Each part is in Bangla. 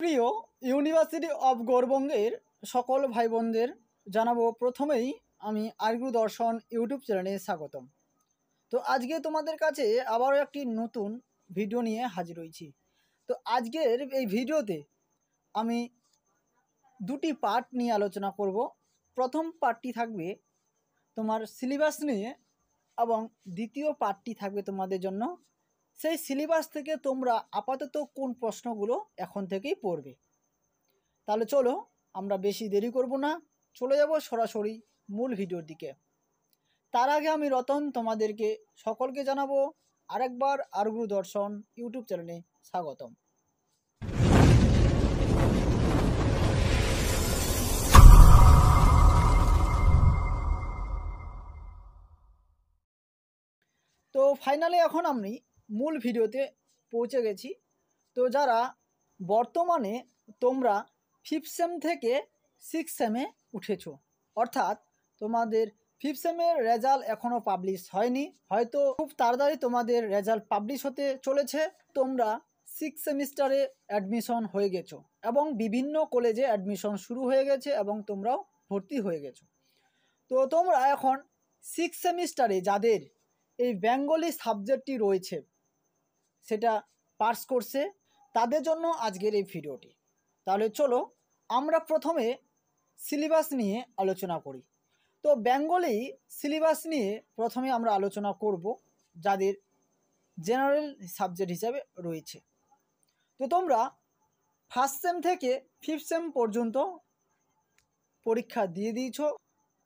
প্রিয় ইউনিভার্সিটি অফ গৌড়বঙ্গের সকল ভাই বোনদের জানাবো প্রথমেই আমি আরগু দর্শন ইউটিউব চ্যানেলে স্বাগতম। তো আজকে তোমাদের কাছে আবারও একটি নতুন ভিডিও নিয়ে হাজির হয়েছি। তো আজকের এই ভিডিওতে আমি দুটি পার্ট নিয়ে আলোচনা করব। প্রথম পার্টটি থাকবে তোমার সিলেবাস নিয়ে এবং দ্বিতীয় পার্টটি থাকবে তোমাদের জন্য সেই সিলেবাস থেকে তোমরা আপাতত কোন প্রশ্নগুলো এখন থেকেই পড়বে। তাহলে চলো আমরা বেশি দেরি করব না, চলে যাব সরাসরি মূল ভিডিওর দিকে। তার আগে আমি রতন তোমাদেরকে সকলকে জানাবো আরেকবার আরগু দর্শন ইউটিউব চ্যানেলে স্বাগতম। তো ফাইনালি এখন আমি মূল ভিডিওতে পৌঁছে গেছি। তো যারা বর্তমানে তোমরা 5th সেম থেকে 6th সেমে উঠেছো, অর্থাৎ তোমাদের 5th সেমের রেজাল্ট এখনও পাবলিশ হয়নি, হয়তো খুব তাড়াতাড়ি তোমাদের রেজাল্ট পাবলিশ হতে চলেছে। তোমরা 6th সেমিস্টারে অ্যাডমিশন হয়ে গেছো এবং বিভিন্ন কলেজে অ্যাডমিশন শুরু হয়ে গেছে এবং তোমরাও ভর্তি হয়ে গেছো। তো তোমরা এখন 6th সেমিস্টারে যাদের এই বেঙ্গলি সাবজেক্টটি রয়েছে সেটা পাস করছে, তাদের জন্য আজকের এই ভিডিওটি। তাহলে চলো আমরা প্রথমে সিলেবাস নিয়ে আলোচনা করি। তো বেঙ্গলি সিলেবাস নিয়ে প্রথমে আমরা আলোচনা করব যাদের জেনারেল সাবজেক্ট হিসাবে রয়েছে। তো তোমরা 1st সেম থেকে 5th সেম পর্যন্ত পরীক্ষা দিয়ে দিয়েছো।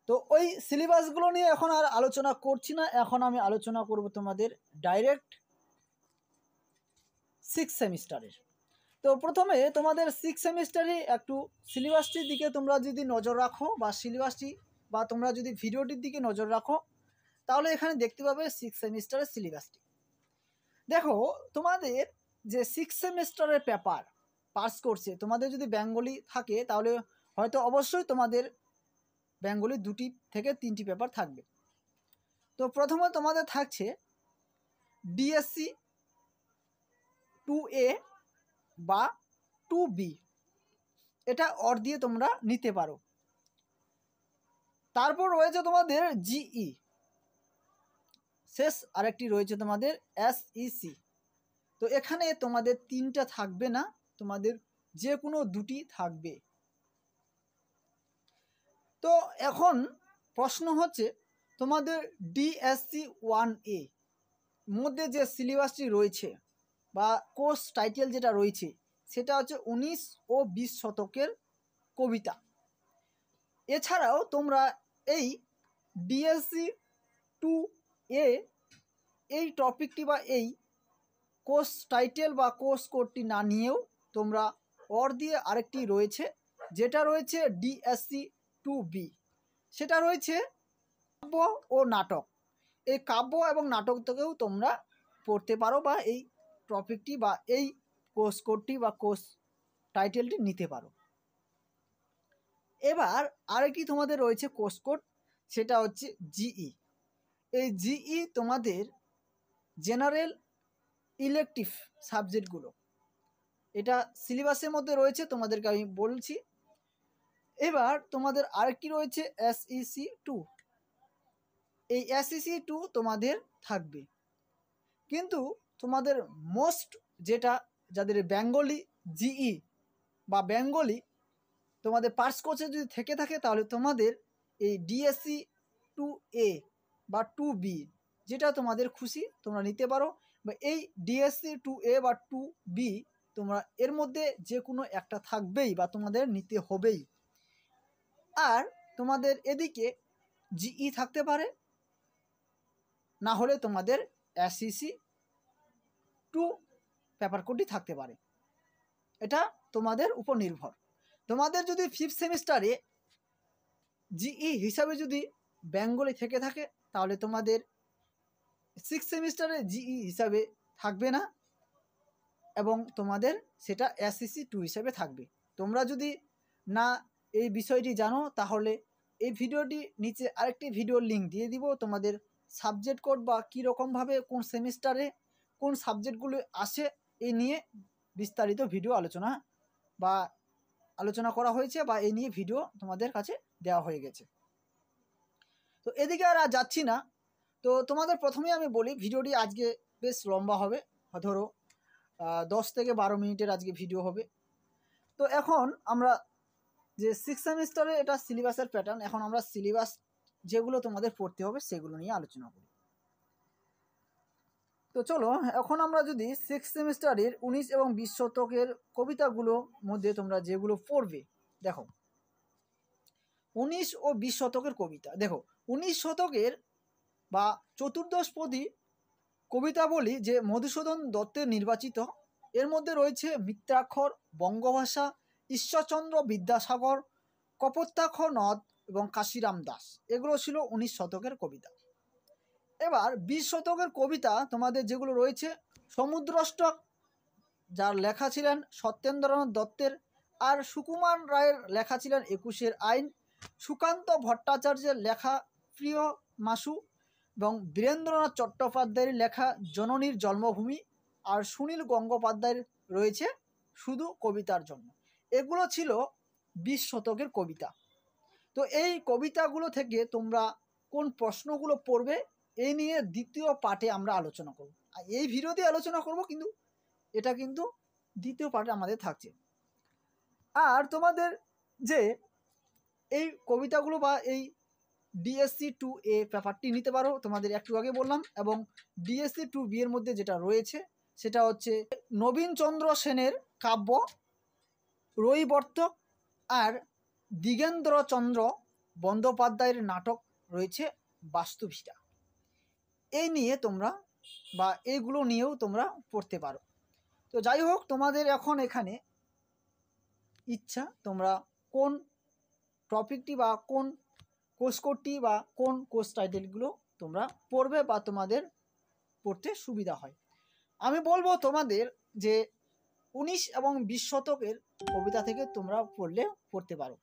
তো ওই সিলেবাসগুলো নিয়ে এখন আর আলোচনা করছি না, এখন আমি আলোচনা করব তোমাদের ডাইরেক্ট 6th সেমিস্টারের। তো প্রথমে তোমাদের 6th সেমিস্টারে একটু সিলেবাসটির দিকে তোমরা যদি নজর রাখো বা সিলেবাসটি বা তোমরা যদি ভিডিওটির দিকে নজর রাখো তাহলে এখানে দেখতে পাবে 6th সেমিস্টারের সিলেবাসটি। দেখো তোমাদের যে 6th সেমিস্টারের পেপার পাস করছে, তোমাদের যদি বেঙ্গলি থাকে তাহলে হয়তো অবশ্যই তোমাদের বেঙ্গলি 2টি থেকে 3টি পেপার থাকবে। তো প্রথমে তোমাদের থাকছে ডিএসসি 2A বা 2B, এটা অর দিয়ে তোমরা নিতে পারো। তারপর রয়েছে তোমাদের জিই, শেষ আরেকটি রয়েছে তোমাদের এসইসি। তো এখানে তোমাদের 3টা থাকবে না, তোমাদের যে কোনো 2টি থাকবে। তো এখন প্রশ্ন হচ্ছে তোমাদের ডিএসসি 1A মধ্যে যে সিলেবাসটি রয়েছে বা কোর্স টাইটেল যেটা রয়েছে সেটা হচ্ছে 19 ও 20 শতকের কবিতা। এছাড়াও তোমরা এই ডিএসসি 2A এই টপিকটি বা এই কোর্স টাইটেল বা কোর্স কোডটি না নিয়েও তোমরা অর দিয়ে আরেকটি রয়েছে যেটা রয়েছে ডিএসসি 2B, সেটা রয়েছে কাব্য ও নাটক। এই কাব্য এবং নাটক থেকেও তোমরা পড়তে পারো বা এই টপিকটি বা এই কোর্স কোডটি বা কোর্স টাইটেলটি নিতে পারো। এবার আরেকটি তোমাদের রয়েছে কোর্স কোড, সেটা হচ্ছে জিই। এই জিই তোমাদের জেনারেল ইলেকটিভ সাবজেক্টগুলো, এটা সিলেবাসের মধ্যে রয়েছে, তোমাদেরকে আমি বলছি। এবার তোমাদের আরেকটি রয়েছে এসইসি 2। এই এসইসি 2 তোমাদের থাকবে, কিন্তু তোমাদের মোস্ট যেটা যাদের বেঙ্গলি জিই বা বেঙ্গলি তোমাদের পাস কোর্সে যদি থেকে থাকে তাহলে তোমাদের এই ডিএসসি 2A বা 2B যেটা তোমাদের খুশি তোমরা নিতে পারো, বা এই ডিএসসি 2A বা 2B তোমরা এর মধ্যে যে কোনো একটা থাকবেই বা তোমাদের নিতে হবেই। আর তোমাদের এদিকে জিই থাকতে পারে, না হলে তোমাদের এসইসি 2 পেপার কোডটি থাকতে পারে, এটা তোমাদের উপর নির্ভর। তোমাদের যদি 5th সেমিস্টারে জিই হিসাবে যদি বেঙ্গলি থেকে থাকে তাহলে তোমাদের 6th সেমিস্টারে জিই হিসাবে থাকবে না এবং তোমাদের সেটা এসইসি 2 হিসাবে থাকবে। তোমরা যদি না এই বিষয়টি জানো তাহলে এই ভিডিওটি নিচে আরেকটি ভিডিওর লিঙ্ক দিয়ে দিব, তোমাদের সাবজেক্ট কোড বা কীরকমভাবে কোন সেমিস্টারে কোন সাবজেক্টগুলো আসে এই নিয়ে বিস্তারিত ভিডিও আলোচনা বা আলোচনা করা হয়েছে বা এই নিয়ে ভিডিও তোমাদের কাছে দেওয়া হয়ে গেছে। তো এদিকে আর যাচ্ছি না। তো তোমাদের প্রথমেই আমি বলি, ভিডিওটি আজকে বেশ লম্বা হবে, ধরো 10 থেকে 12 মিনিটের আজকে ভিডিও হবে। তো এখন আমরা যে 6 সেমিস্টারে এটা সিলেবাসের প্যাটার্ন, এখন আমরা সিলেবাস যেগুলো তোমাদের পড়তে হবে সেগুলো নিয়ে আলোচনা করি। তো চলো এখন আমরা যদি 6 সেমিস্টারের 19 এবং 20 শতকের কবিতাগুলো মধ্যে তোমরা যেগুলো পড়বে, দেখো 19 ও 20 শতকের কবিতা। দেখো 19 শতকের বা চতুর্দশপদী কবিতা বলি যে মধুসূদন দত্তের নির্বাচিত, এর মধ্যে রয়েছে মিত্রাক্ষর, বঙ্গভাষা, ঈশ্বরচন্দ্র বিদ্যাসাগর, কপোতাক্ষ নদ এবং কাশিরাম দাস। এগুলো ছিল 19 শতকের কবিতা। এবার 20 শতকের কবিতা তোমাদের যেগুলো রয়েছে, সমুদ্রষ্টক, যার লেখা ছিলেন সত্যেন্দ্রনাথ দত্তের, আর সুকুমার রায়ের লেখা ছিলেন 21-এর আইন, সুকান্ত ভট্টাচার্যের লেখা প্রিয় মাসু এবং বীরেন্দ্রনাথ চট্টোপাধ্যায়ের লেখা জননীর জন্মভূমি, আর সুনীল গঙ্গোপাধ্যায়ের রয়েছে শুধু কবিতার জন্য। এগুলো ছিল 20 শতকের কবিতা। তো এই কবিতাগুলো থেকে তোমরা কোন প্রশ্নগুলো পড়বে এই নিয়ে দ্বিতীয় পার্টে আমরা আলোচনা করব। আর এই ভিডিওতে আলোচনা করব, কিন্তু এটা কিন্তু দ্বিতীয় পার্টে আমাদের থাকছে। আর তোমাদের যে এই কবিতাগুলো বা এই ডিএসসি 2A পেপারটি নিতে পারো, তোমাদের একটু আগে বললাম, এবং ডিএসসি 2B এর মধ্যে যেটা রয়েছে সেটা হচ্ছে নবীনচন্দ্র সেনের কাব্য রৈবর্তক আর দিগেন্দ্রচন্দ্র বন্দ্যোপাধ্যায়ের নাটক রয়েছে বাস্তুভিটা। এই নিয়ে তোমরা বা এইগুলো নিয়েও তোমরা পড়তে পারো। তো যাই হোক, তোমাদের এখন এখানে ইচ্ছা তোমরা কোন টপিকটি বা কোন কোর্স কোডটি বা কোন কোর্স টাইটেলগুলো তোমরা পড়বে বা তোমাদের পড়তে সুবিধা হয়। আমি বলবো তোমাদের যে 19 এবং 20 শতকের কবিতা থেকে তোমরা পড়তে পারো।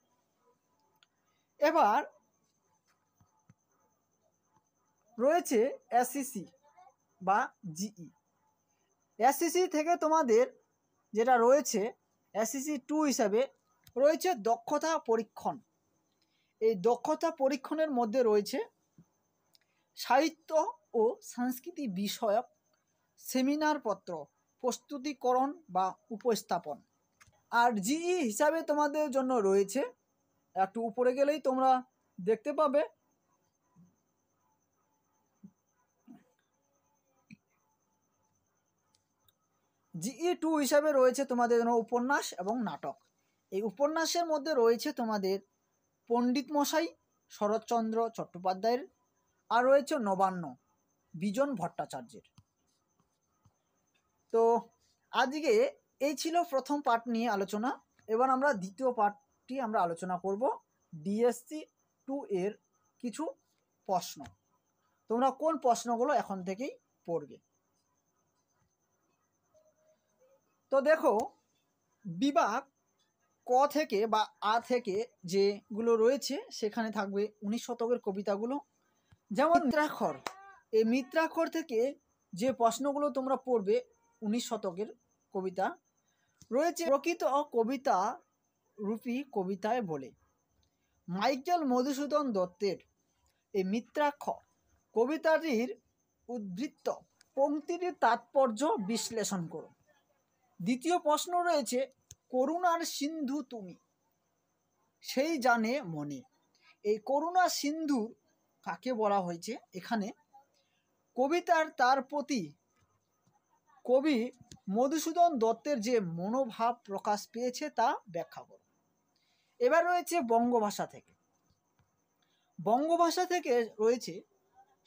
এবার রয়েছে এসসিসি বা জিই। এসসিসি থেকে তোমাদের যেটা রয়েছে এসসিসি 2 হিসাবে রয়েছে দক্ষতা পরীক্ষণ। এই দক্ষতা পরীক্ষণের মধ্যে রয়েছে সাহিত্য ও সংস্কৃতি বিষয়ক সেমিনার পত্র প্রস্তুতিকরণ বা উপস্থাপন। আর জিই হিসাবে তোমাদের জন্য রয়েছে, একটু উপরে গেলেই তোমরা দেখতে পাবে জিই 2 হিসাবে রয়েছে তোমাদের জন্য উপন্যাস এবং নাটক। এই উপন্যাসের মধ্যে রয়েছে তোমাদের পণ্ডিত মশাই শরৎচন্দ্র চট্টোপাধ্যায়ের, আর রয়েছে নবান্ন বিজন ভট্টাচার্যের। তো আজকে এই ছিল প্রথম পার্ট নিয়ে আলোচনা। এবার আমরা দ্বিতীয় পার্টটি আমরা আলোচনা করব ডিএসসি 2 এর কিছু প্রশ্ন। তোমরা কোন প্রশ্নগুলো এখন থেকেই পড়বে। তো দেখো বিভাগ ক থেকে বা আ থেকে যেগুলো রয়েছে সেখানে থাকবে 19 শতকের কবিতাগুলো, যেমন মিত্রাক্ষর। এই মিত্রাক্ষর থেকে যে প্রশ্নগুলো তোমরা পড়বে 19 শতকের কবিতা রয়েছে প্রকৃত কবিতা রূপী কবিতায় বলে। মাইকেল মধুসূদন দত্তের এই মিত্রাক্ষর কবিতাটির উদ্ধৃত পংক্তিটির তাৎপর্য বিশ্লেষণ করো। দ্বিতীয় প্রশ্ন রয়েছে করুণার সিন্ধু তুমি সেই জানে মনে। এই করুণা সিন্ধু কাকে বলা হয়েছে এখানে, কবিতার তার প্রতি কবি মধুসূদন দত্তের যে মনোভাব প্রকাশ পেয়েছে তা ব্যাখ্যা করো। এবার রয়েছে বঙ্গভাষা থেকে। বঙ্গভাষা থেকে রয়েছে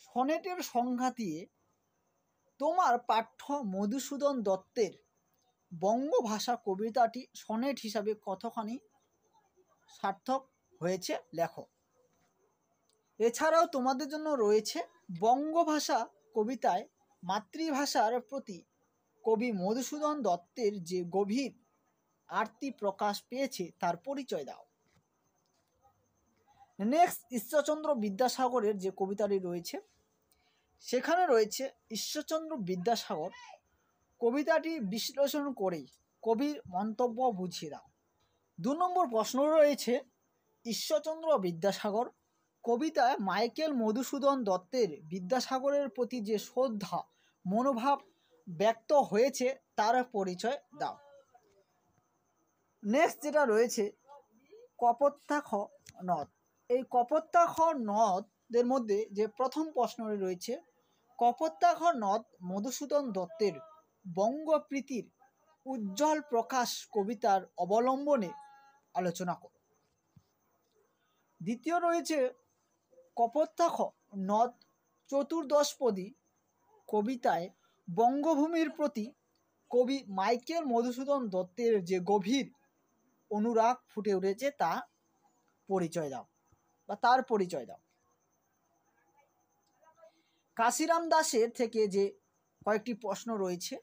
সনেটের সংজ্ঞা দিয়ে তোমার পাঠ্য মধুসূদন দত্তের বঙ্গভাষা কবিতাটি সনেট হিসাবে কতখানি সার্থক হয়েছে লেখো। এছাড়াও তোমাদের জন্য রয়েছে বঙ্গভাষা কবিতায় মাতৃভাষার প্রতি কবি মধুসূদন দত্তের যে গভীর আরতি প্রকাশ পেয়েছে তার পরিচয় দাও। নেক্সট ঈশ্বরচন্দ্র বিদ্যাসাগরের যে কবিতাটি রয়েছে সেখানে রয়েছে ঈশ্বরচন্দ্র বিদ্যাসাগর কবিতাটি বিশ্লেষণ করেই কবির মন্তব্য বুঝিয়ে দাও। 2 নম্বর প্রশ্ন রয়েছে ঈশ্বরচন্দ্র বিদ্যাসাগর কবিতায় মাইকেল মধুসূদন দত্তের বিদ্যাসাগরের প্রতি যে শ্রদ্ধা মনোভাব ব্যক্ত হয়েছে তার পরিচয় দাও। নেক্সট যেটা রয়েছে কপোতাক্ষ নদ। এই কপোতাক্ষ নদের মধ্যে যে প্রথম প্রশ্ন রয়েছে কপোতাক্ষ নদ মধুসূদন দত্তের বঙ্গপ্রীতির উজ্জ্বল প্রকাশ কবিতার অবলম্বনে আলোচনা করো। দ্বিতীয় রয়েছে কপোতাক্ষ নদ চতুর্দশপদী কবিতায় বঙ্গভূমির প্রতি কবি মাইকেল মধুসূদন দত্তের যে গভীর অনুরাগ ফুটে উঠেছে তা পরিচয় দাও বা তার পরিচয় দাও। কাশিরাম দাসের থেকে যে কয়েকটি প্রশ্ন রয়েছে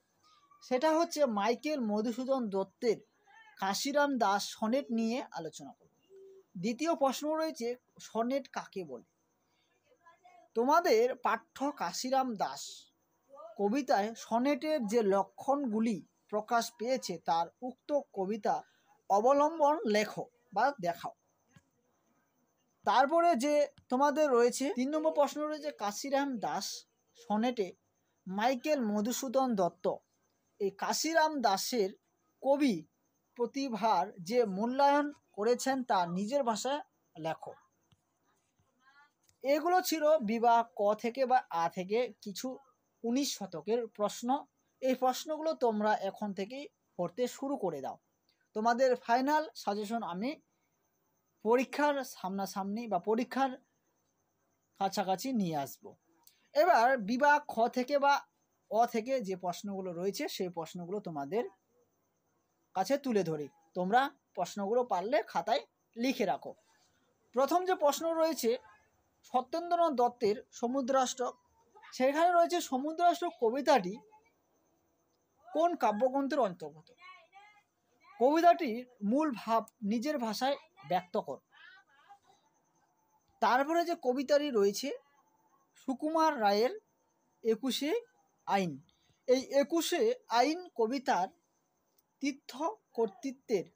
সেটা হচ্ছে মাইকেল মধুসূদন দত্তের কাশিরাম দাস সনেট নিয়ে আলোচনা করব। দ্বিতীয় প্রশ্ন রয়েছে সনেট কাকে বলে। তোমাদের পাঠ্য কাশিরাম দাস কবিতায় সনেটের যে লক্ষণগুলি প্রকাশ পেয়েছে তার উক্ত কবিতা অবলম্বন লেখো বা দেখাও। তারপরে যে তোমাদের রয়েছে 3 নম্বর প্রশ্ন রয়েছে কাশিরাম দাস সনেটে মাইকেল মধুসূদন দত্ত এই কাশিরাম দাসের কবি প্রতিভার যে মূল্যায়ন করেছেন তা নিজের ভাষায় লেখো। এগুলো ছিল বিভাগ ক থেকে বা আ থেকে কিছু 19 শতকের প্রশ্ন। এই প্রশ্নগুলো তোমরা এখন থেকেই পড়তে শুরু করে দাও। তোমাদের ফাইনাল সাজেশন আমি পরীক্ষার সামনাসামনি বা পরীক্ষার কাছাকাছি নিয়ে আসব। এবার বিভাগ খ থেকে বা অ থেকে যে প্রশ্নগুলো রয়েছে সেই প্রশ্নগুলো তোমাদের কাছে তুলে ধরি। তোমরা প্রশ্নগুলো পারলে খাতায় লিখে রাখো। প্রথম যে প্রশ্ন রয়েছে সত্যেন্দ্রনাথ দত্তের সমুদ্রাষ্টক, সেখানে রয়েছে সমুদ্রাষ্টক কবিতাটি কোন কাব্যগ্রন্থের অন্তর্গত? কবিতাটির মূল ভাব নিজের ভাষায় ব্যক্ত কর। তারপরে যে কবিতাটি রয়েছে সুকুমার রায়ের 21 আইন। এই 21 আইন কবিতার তীর্থ কর্তৃত্বের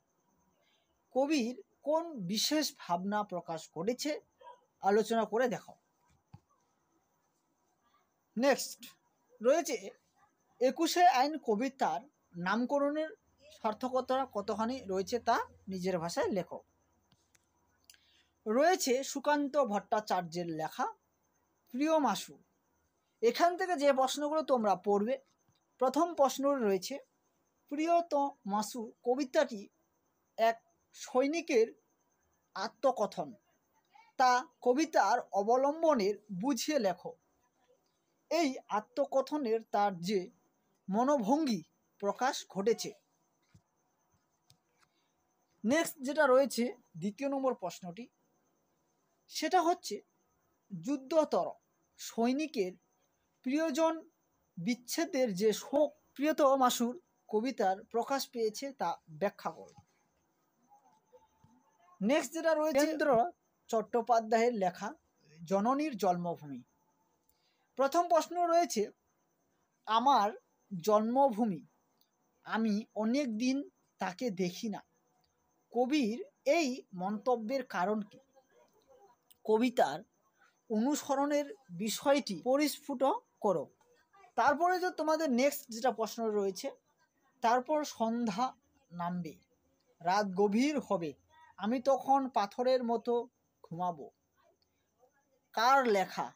কবির কোন বিশেষ ভাবনা প্রকাশ করেছে আলোচনা করে দেখো। নেক্সট রয়েছে 21 আইন কবিতার নামকরণের সার্থকতা কতখানি রয়েছে তা নিজের ভাষায় লেখো। রয়েছে সুকান্ত ভট্টাচার্যের লেখা প্রিয় মাসু। এখান থেকে যে প্রশ্নগুলো তোমরা পড়বে, প্রথম প্রশ্ন রয়েছে প্রিয়ত মাসু কবিতাটি এক সৈনিকের আত্মকথন, তা কবিতার অবলম্বনের বুঝিয়ে লেখো। এই আত্মকথনের তার যে মনোভঙ্গি প্রকাশ ঘটেছে। নেক্সট যেটা রয়েছে 2 নম্বর প্রশ্নটি সেটা হচ্ছে যুদ্ধতর সৈনিকের প্রিয়জন বিচ্ছেদের যে শোক প্রিয়ত মাসুর কবিতার প্রকাশ পেয়েছে তা ব্যাখ্যা করো। নেক্সট যেটা রয়েছে রবীন্দ্র চট্টোপাধ্যায়ের লেখা জননীর জন্মভূমি। প্রথম প্রশ্ন রয়েছে আমার জন্মভূমি, আমি অনেক দিন তাকে দেখি না। কবির এই মন্তব্যের কারণ কি? কবিতার অনুসরণের বিষয়টি পরিস্ফুট করো। তারপরে যে তোমাদের নেক্সট যেটা প্রশ্ন রয়েছে তারপর সন্ধ্যা নামবে, রাত গভীর হবে, আমি তখন পাথরের মতো ঘুমাবো। কার লেখা?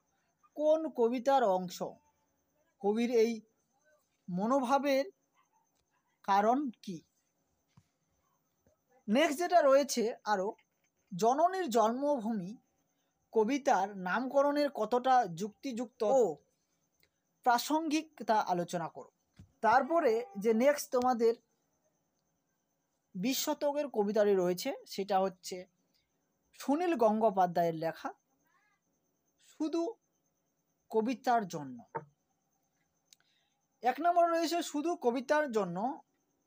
কোন কবিতার অংশ? কবির এই মনোভাবের কারণ কি? নেক্সট যেটা রয়েছে আরও জননীর জন্মভূমি কবিতার নামকরণের কতটা যুক্তিযুক্ত ও প্রাসঙ্গিক তা আলোচনা করো। তারপরে যে নেক্সট তোমাদের 20 শতকের কবিতাটি রয়েছে সেটা হচ্ছে সুনীল গঙ্গোপাধ্যায়ের লেখা শুধু কবিতার জন্য। 1 নম্বর রয়েছে শুধু কবিতার জন্য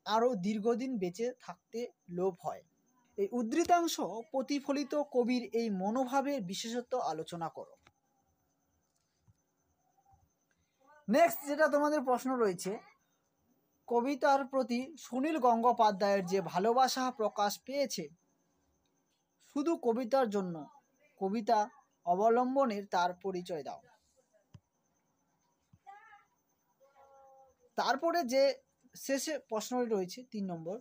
আরও দীর্ঘদিন বেঁচে থাকতে লোভ হয়। এই উদ্ধৃতাংশ প্রতিফলিত কবির এই মনোভাবের বিশেষত্ব আলোচনা করো। নেক্সট যেটা তোমাদের প্রশ্ন রয়েছে কবিতার প্রতি সুনীল গঙ্গোপাধ্যায়ের যে ভালোবাসা প্রকাশ পেয়েছে, শুধু কবিতার জন্য কবিতা অবলম্বনের তার পরিচয় দাও। তারপরে যে শেষে প্রশ্নটি রয়েছে 3 নম্বর,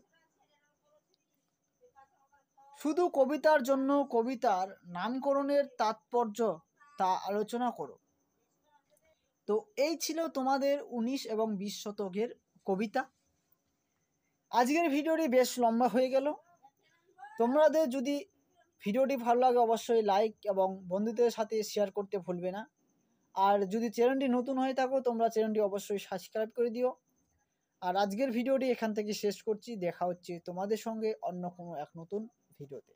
শুধু কবিতার জন্য কবিতার নামকরণের তাৎপর্য তা আলোচনা করো। তো এই ছিল তোমাদের 19 এবং 20 শতকের কবিতা। আজকের ভিডিওটি বেশ লম্বা হয়ে গেল। তোমাদের যদি ভিডিওটি ভালো লাগে অবশ্যই লাইক এবং বন্ধুদের সাথে শেয়ার করতে ভুলবে না। আর যদি চ্যানেলটি নতুন হয়ে থাকো তোমরা চ্যানেলটি অবশ্যই সাবস্ক্রাইব করে দিও। আর আজকের ভিডিওটি এখান থেকে শেষ করছি। দেখা হচ্ছে তোমাদের সঙ্গে অন্য কোনো এক নতুন ভিডিওতে।